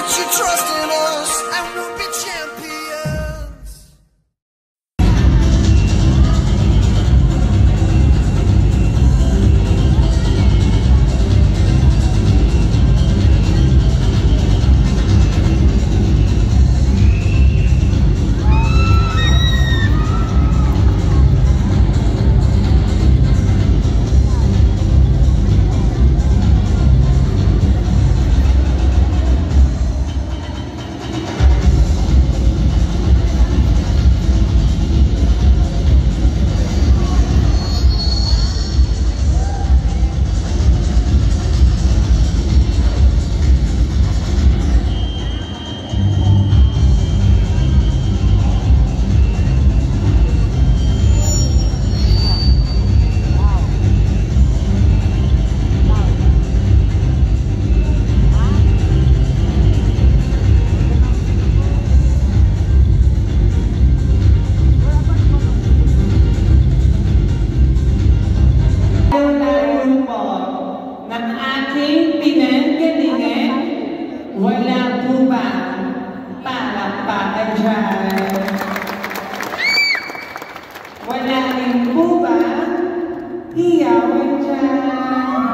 Put your trust in us and we'll be champions. Wala po ba palakpakan dyan? Wala rin po ba hiyawan dyan?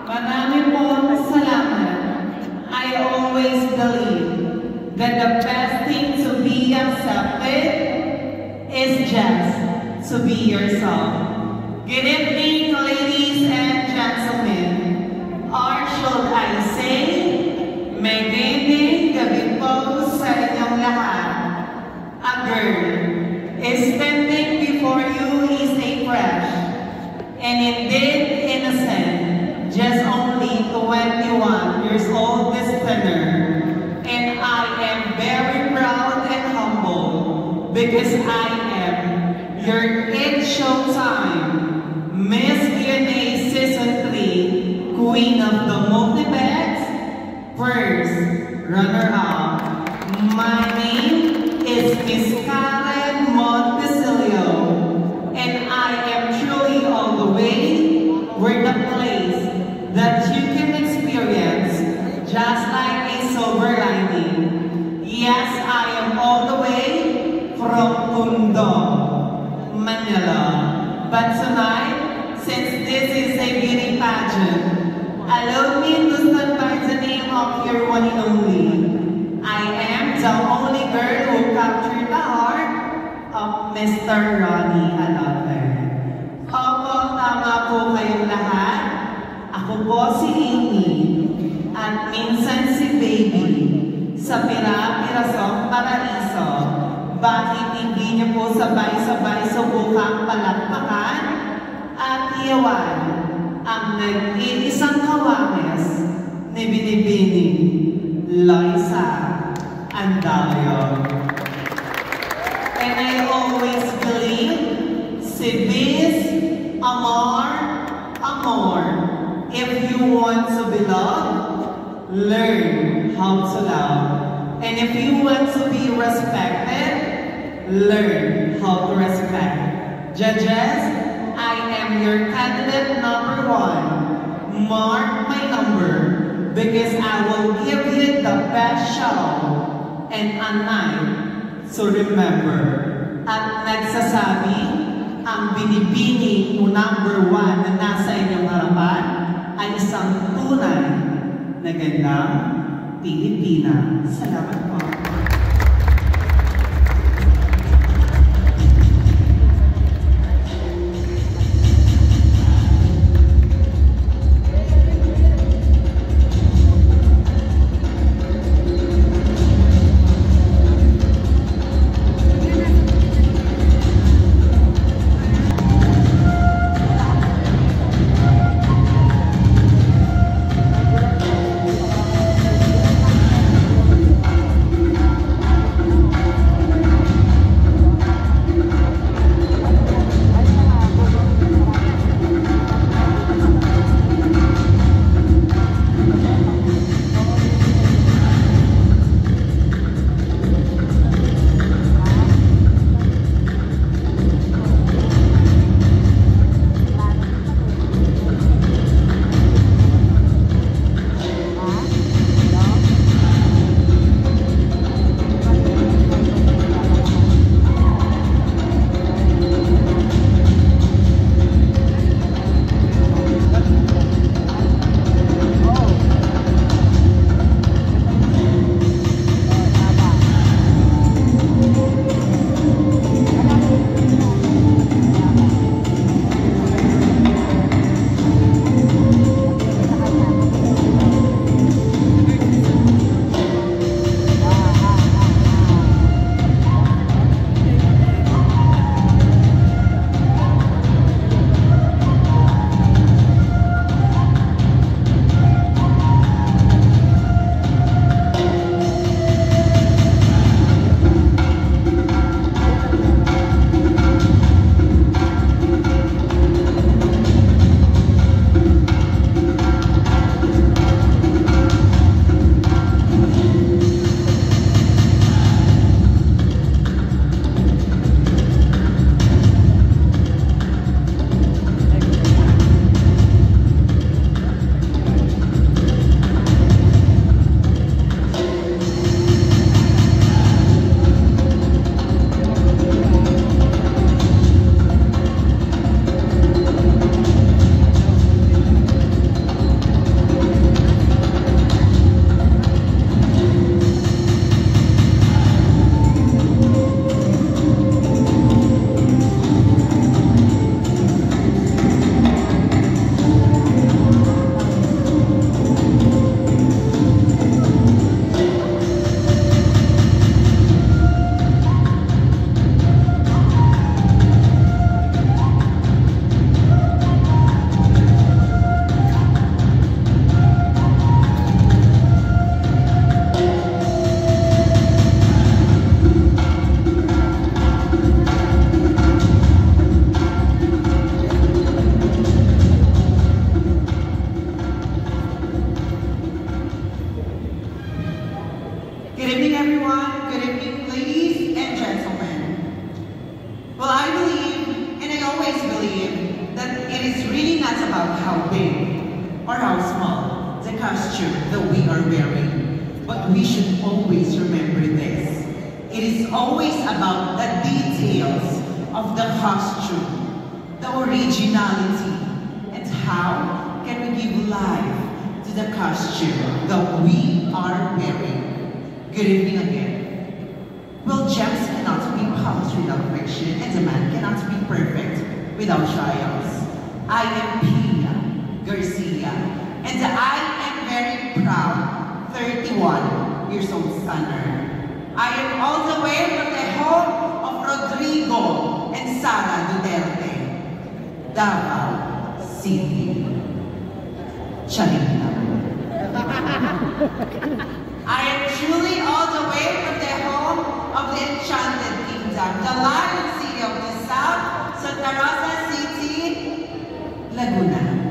Marami po salamat. I always believe that the best thing to be accepted is just to be yourself. Good evening, ladies and gentlemen. Or should I say, magandang gabi po sa inyong lahat. A girl is standing before you is a fresh and indeed innocent, just only 21 years old this dinner. And I am very proud and humble because I am your It Showtime Miss DNA Season 3 Queen of the Multibex, first runner-up. My name is Miss Karen Montesilio, and I am truly all the way where the place that you can experience just like a silver lining. Yes, I am all the way from Tondo, Manila. But tonight, since this is a beauty pageant, allow me to stand by the name of your one and only. I am the only girl who captured the heart of Mr. Ronnie Alate. Opo, tama po kayong lahat. Ako po si Amy at minsan si Baby sa Pira-Pirasong Paraiso. Bakit hindi niyo po sabay-sabay subukang palakpakan at iyawan ang nag-iisang kawames ni Binibining Loisa Andalio. And I always believe si Biz, Amor, Amor. If you want to be loved, learn how to love. And if you want to be respected, learn how to respect. Judges, I am your candidate number 1. Mark my number because I will give you the best show and a night to remember. At nagsasabi, ang Binibining mo number 1 na nasa inyong harapan ay isang tunay na gandang Pilipina. Salamat po. big or how small the costume that we are wearing. But we should always remember this. It is always about the details of the costume, the originality, and how can we give life to the costume that we are wearing. Good evening again. Well, gems cannot be polished without friction, and a man cannot be perfect without trials. I am Pia Garcia, and I am very proud 31 years old stunner. I am all the way from the home of Rodrigo and Sara Duterte, Davao City. Charing I am truly all the way from the home of the Enchanted Kingdom, the Lion City of the South, Santa Rosa City, Laguna.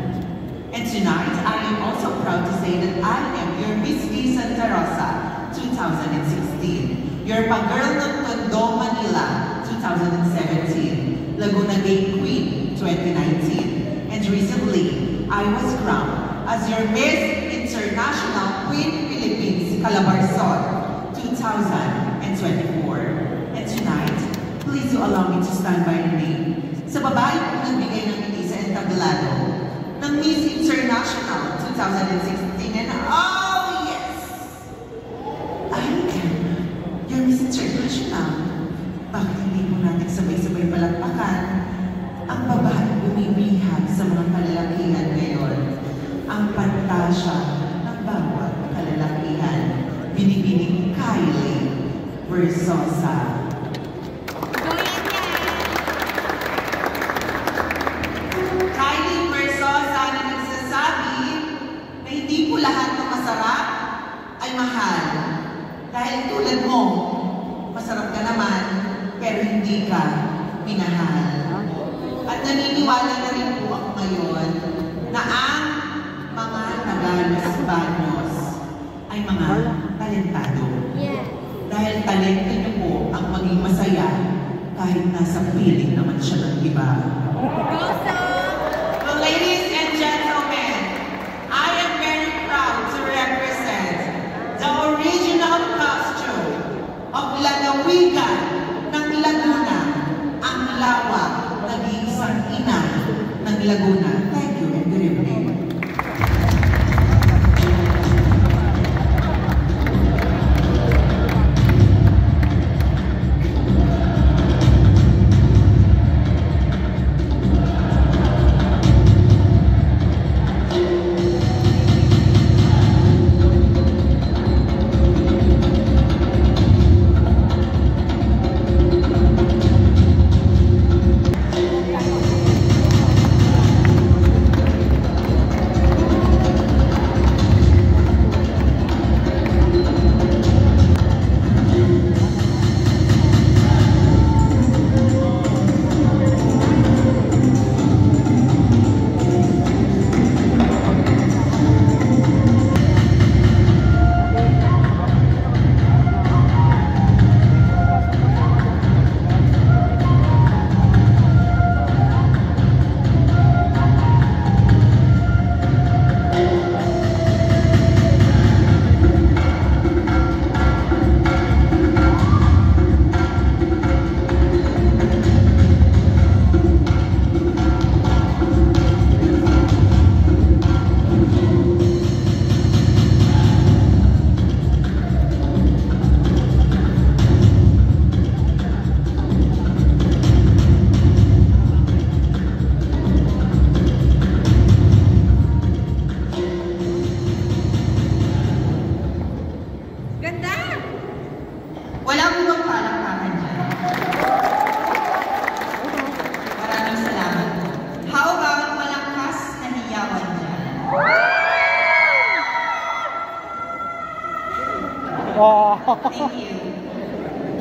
And tonight, I am also proud to say that I am your Miss V Santa Rosa 2016, your Pagirl ng Tondo, Manila 2017, Laguna Day Queen 2019, and recently, I was crowned as your Miss International Queen Philippines Calabarzon 2024. And tonight, please do allow me to stand by the name sa babae kong nagbigay ng ngiti sa entablado ng Miss International 2016. And oh yes, I am your Miss International. Bakit hindi po natin sabay-sabay palakpakan ang babae bumibihag sa mga kalalakihan ngayon? Ang pantasya ng bawat kalalakihan, binibining Kylie Versosa. Kylie Versosa na nagsasabi na hindi po lahat ng masarap ay mahal. Dahil tulad mo, masarap ka naman, pero hindi ka minahal. At naniniwala na rin po ako ngayon na ang mga Tagalog-Banos ay mga talentado. Dahil talento niyo po ang maging masaya kahit nasa piling naman siya ng iba. Well, ladies and gentlemen, I am very proud to represent the original costume of lalawigan ng Laguna, ang lawak na isang ina ng Laguna. Thank you and good evening. Thank you.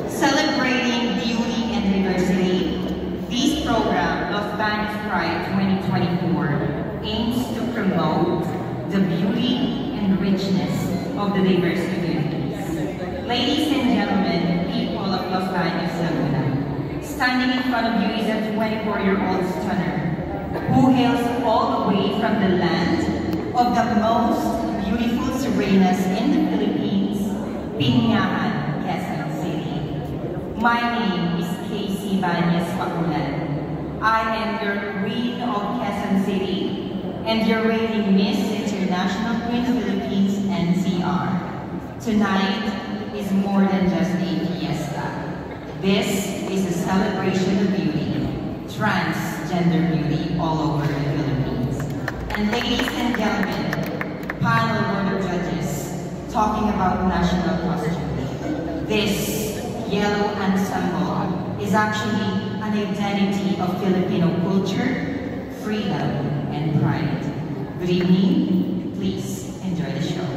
Celebrating beauty and diversity, this program, Los Baños Pride 2024, aims to promote the beauty and richness of the diverse communities. Ladies and gentlemen, people of Los Baños, Laguna, standing in front of you is a 24-year-old stunner who hails all the way from the land of the most beautiful Serenas in the Philippines, Binyahan, Quezon City. My name is Casey Banyas Pakulan. I am your Queen of Quezon City and your reigning Miss International Queen Philippines NCR. Tonight is more than just a fiesta. This is a celebration of beauty, transgender beauty all over the Philippines. And ladies and gentlemen, panel board of judges, talking about national costume. This yellow ensemble is actually an identity of Filipino culture, freedom, and pride. Good evening. Please enjoy the show.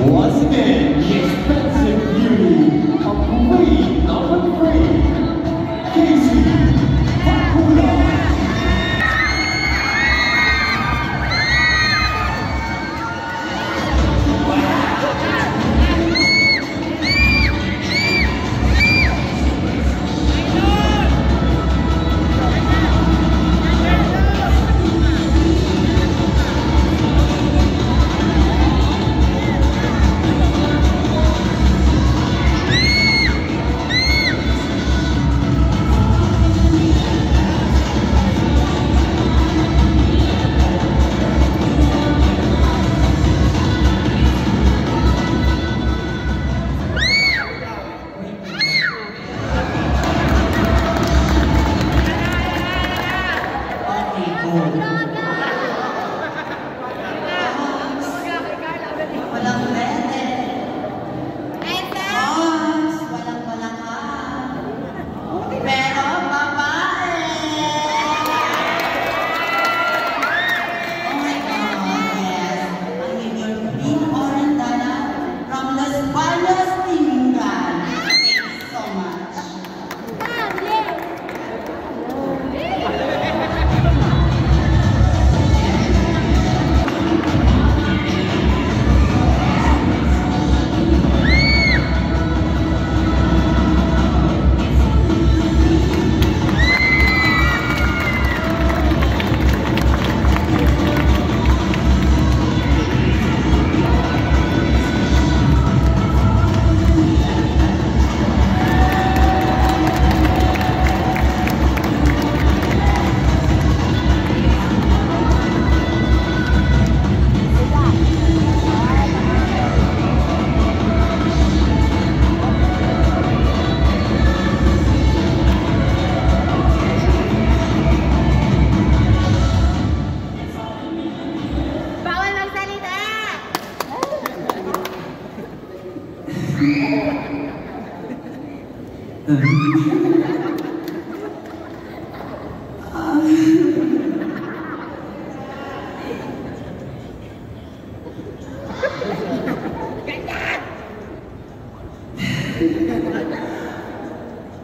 Once again, the expensive beauty of Queen number 3, Casey Pakulan.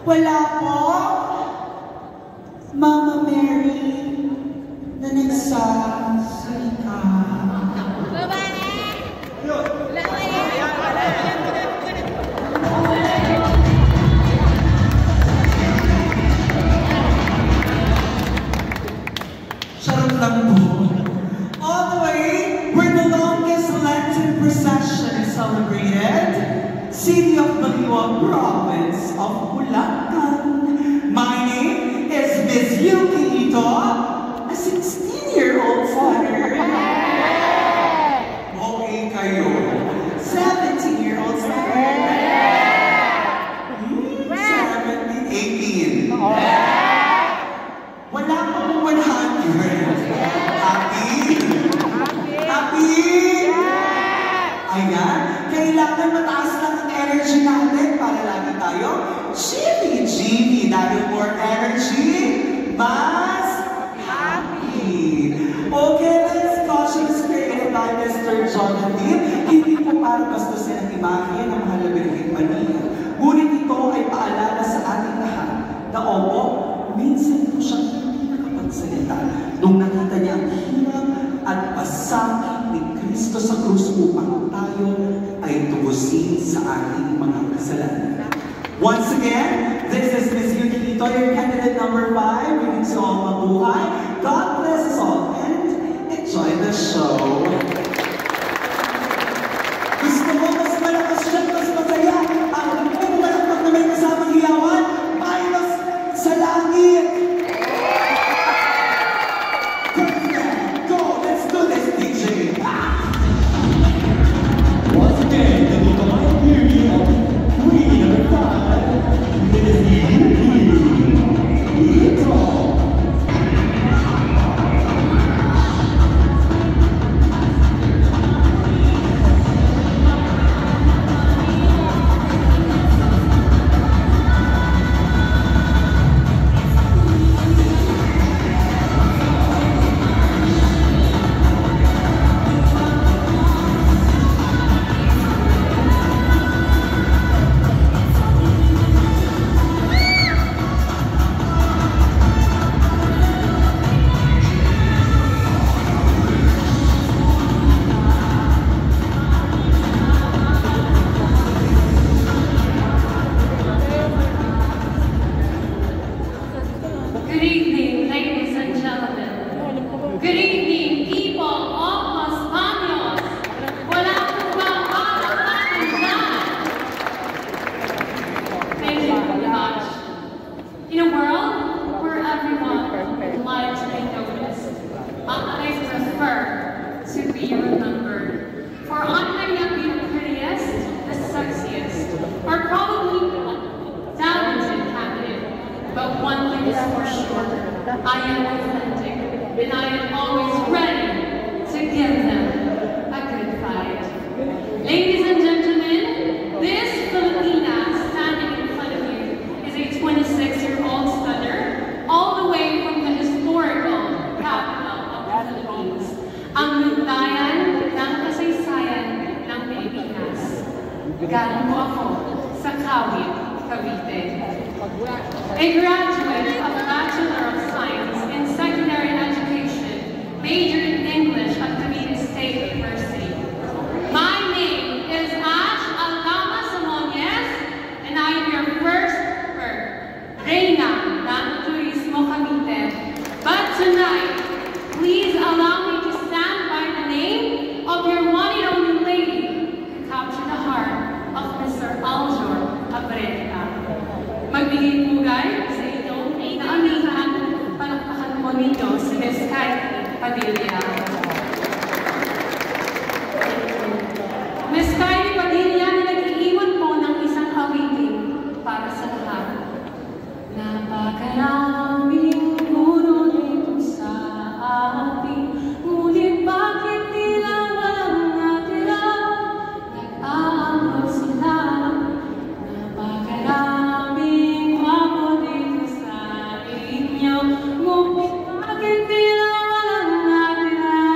Wala po, Mama Mary, na nagsasalita. Charot lang po. All the way, where the longest Lenten procession is celebrated, City of Baliwag, Province of Bulacan. My name is Miss Yuki Ito, a 16-year-old father. Okay kayo. 17-year-old son. 17, 18. Wala pang 100. Happy? Happy? Ayan. Kailangan mataas lang ang energy natin para lagi tayo Jimmy. Dahil more energy, mas happy. Okay, this caution is created by Mr. Jonathan. Hindi po para bastusin ang imahe ng mga Labirgit Manila. Ngunit ito ay paalala sa ating lahat na opo, minsan po siyang hindi nakapagsalita nung nakita niya ang hirap at pasakit ni Kristo sa krus upang tayo ay tubusin sa ating mga Salamat. Once again, this is Miss Yukito, your candidate number 5. We wish you all mabuhay. God bless us all and enjoy the show. Gusto mo mas malakas siya, mas masaya. Ang pagpapalakpak na may kasamang hiyawan, mayroon sa langit. Perfect! Go! Let's do this, DJ! Once again, the divine beauty of Queen number 5, Miss Yukito. Good evening, ladies and gentlemen. Good evening, people of Los Baños. Wala po bang makakapagin dyan? Thank you very much. In a world where everyone would like to be noticed, I prefer to be remembered. For I may not be the prettiest, the sexiest, or probably talented candidate, but one thing is for sure, I am authentic, and I am always ready to give them a good fight. Ladies and gentlemen, this Filipina standing in front of you is a 26-year-old stunner, all the way from the historical capital of the Philippines, ang lugnayan ng kasaysayan ng Pilipinas. Galing po ako sa Kawit, Cavite. A graduate of Bachelor of Science in Secondary Education, majored in English at Cavite State University. My name is Ash Aldama Samones, and I am your first Reina ng Turismo Cavite. But tonight, please allow me to stand by the name of your one and only lady who captured the heart of Mr. Aljor Abreta. Magbigay pugay sa inyong inaamihan, palakpakan po ninyo si Miss Kylie Padilla. Miss Kylie Padilla na nag-iiwan po ng isang awitin para sa lahat. Napakaraming puno dito sa ating, ngunit bakit tila walang natira? Nag-aambot sila. Napakaraming gwapo dito sa inyo, ngunit bakit tila walang natira?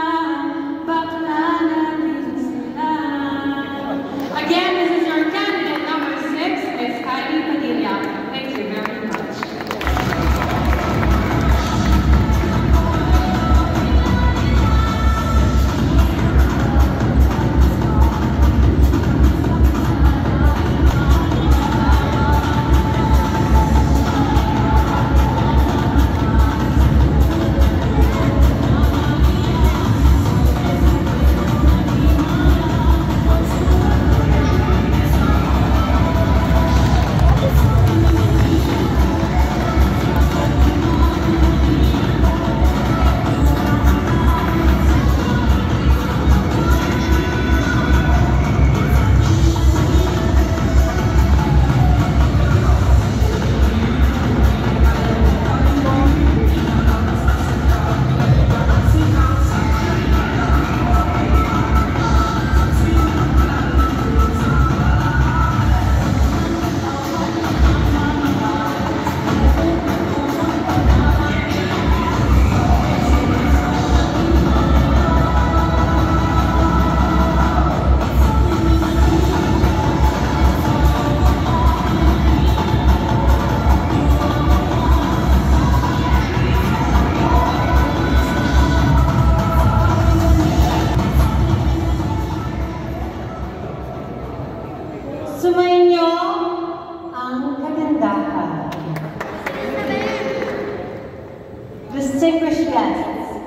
distinguished guests,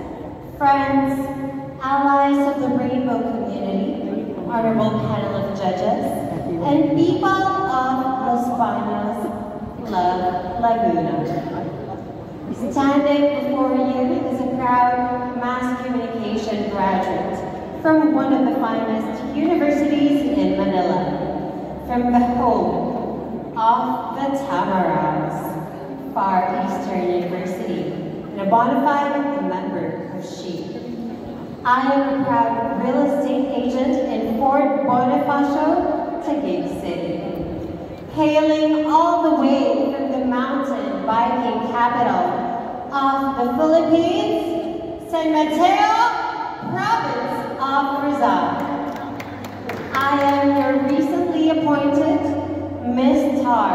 friends, allies of the rainbow community, honorable panel of judges, and people of Los Baños, Love, Laguna. Standing before you is a proud mass communication graduate from one of the finest universities in Manila, from the home of the Tamaraos, Far Eastern University, and a bona fide member of SHE. I am a proud real estate agent in Fort Bonifacio, Taguig City. Hailing all the way from the mountain biking capital of the Philippines, San Mateo, province of Rizal. I am your recently appointed Miss TAR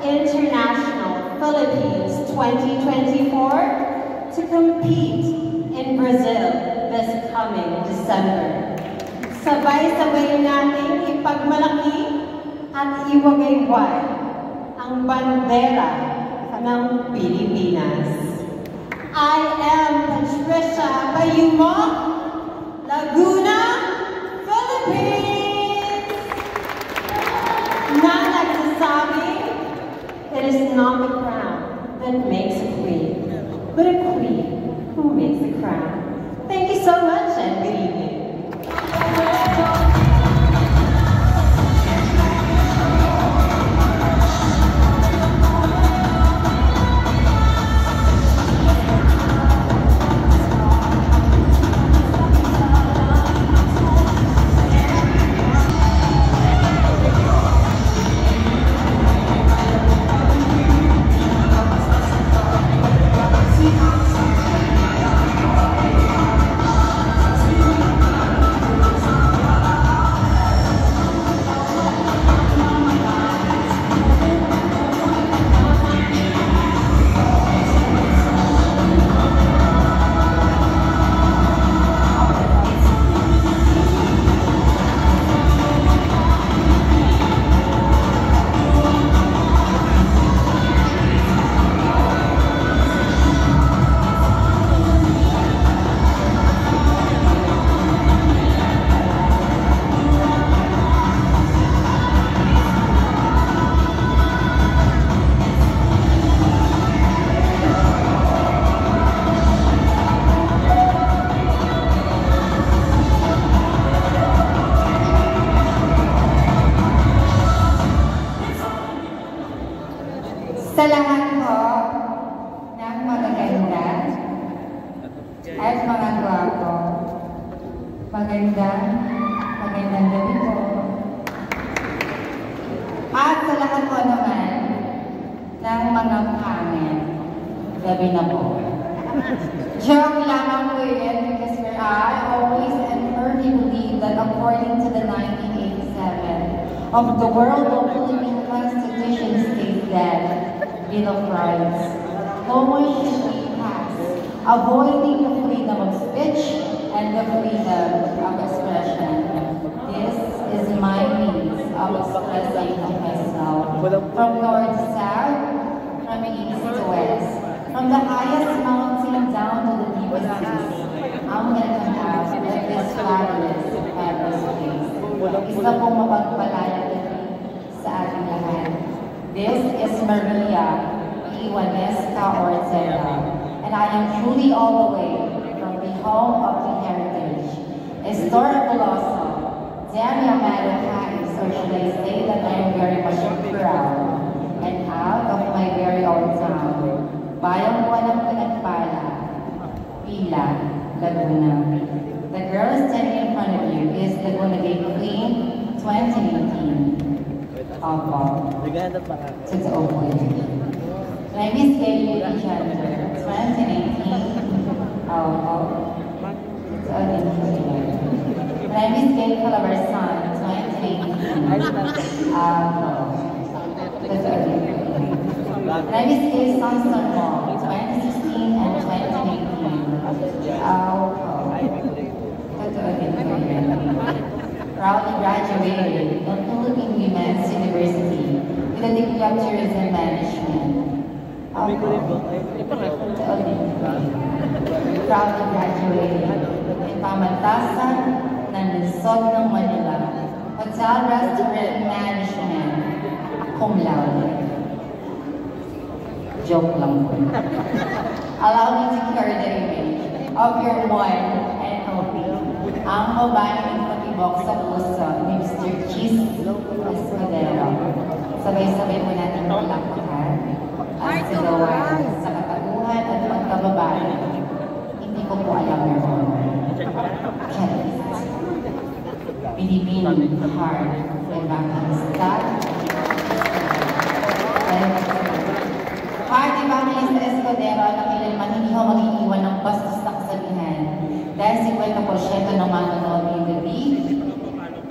International Philippines 2024 to compete in Brazil this coming December. Sabay-sabay nating ipagmalaki at iwagayway ang bandera ng Pilipinas. I am Patricia Bayumo, Laguna, Philippines! Na nagsasabi, it is not the crown that makes a queen, but a queen who makes a crown. Thank you so much and good evening. Sa lahat po ng magaganda at mga gwapo, magandang gabi po. At sa lahat po naman ng mga pangit, gabi na po. Joke lamang po yun because I always and firmly believe that according to the 1987 of the World of Philippine Constitution states that Bill of Rights, no one should be passed, avoiding the freedom of speech and the freedom of expression. This is my means of expressing myself from north to south, from east to west, from the highest mountain down to the deepest seas. I'm gonna come out with this fabulous place. Isa pong mapagpalayang sa ating lahat. This is Maria Iwanesca Ortega, and I am truly all the way from the home of the heritage. Estor Veloso, Damia Madahais, or should I say that I am very much proud and out of my very own town, Bayang Walang Pinagpala, Pila, Laguna. The girl standing in front of you is Laguna Gate Queen 2018. Opo. Totoo po yun. My Miss Gay Gender 2018. Opo. Totoo din po yun. My Miss Gay Calabarzon 2018. Opo. Totoo din po yun. My Miss Gay Samson Mall 2016 and 2018. Opo. Totoo din po yun. Proudly graduated from Philippine Women's University with a degree of tourism management. ako sa Olympic. Proudly graduating in pamantasan ng Luzon ng Manila, Hotel Restaurant Management, cum laude. Joke lang po. Allow me to carry the image of your one and only, ang babaeng patibok sa puso ni Mr. Cheese Escudero. Sabay-sabay po natin palakpakan at sigawan sa kataguhan at pagkababae. Hindi ko po alam your honor. Kenneth. Binibining hard evangelista. Hard evangelista Escudero na kailanman hindi ho mag-iiwan ng bastos na kasabihan dahil 50% ng manonood ngayong gabi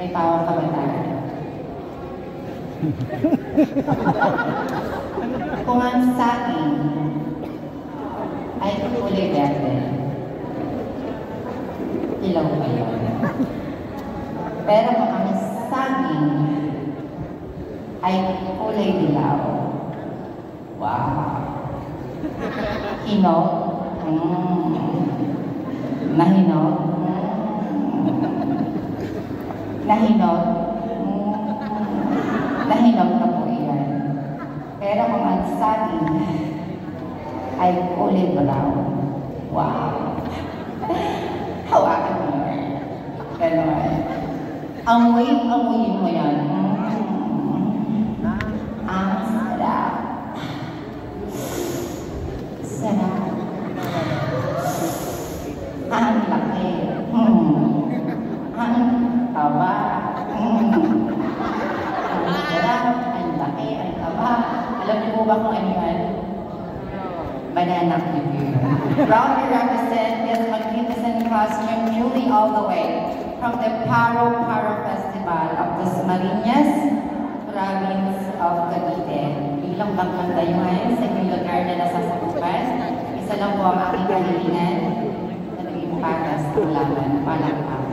ay pawang kabataan. Kung ang saging ay kulay verde, ilaw pa yun. Pero kung ang saging ay kulay dilaw, wow! Hinog, nahinog, nahinog, nahinog na po iyan. Pero kung ang saging ay kulay brown, wow! Hawakan mo yan. Ganon. Amoy-amoyin mo yan. Ang sarap. Sarap. Ang laki. Ang taba. Ang sarap. Ang laki. Ang taba. Alam niyo po ba kung ano yan? Banana review. Proudly represent this magnificent costume truly all the way from the Paro Festival of Dasmariñas, province of Cavite. Bilang bangkang tayo ngayon sa inyong lugar na nasasakupan, isa lang po ang aking kahilingan na naging patas ng laban. Palakpak.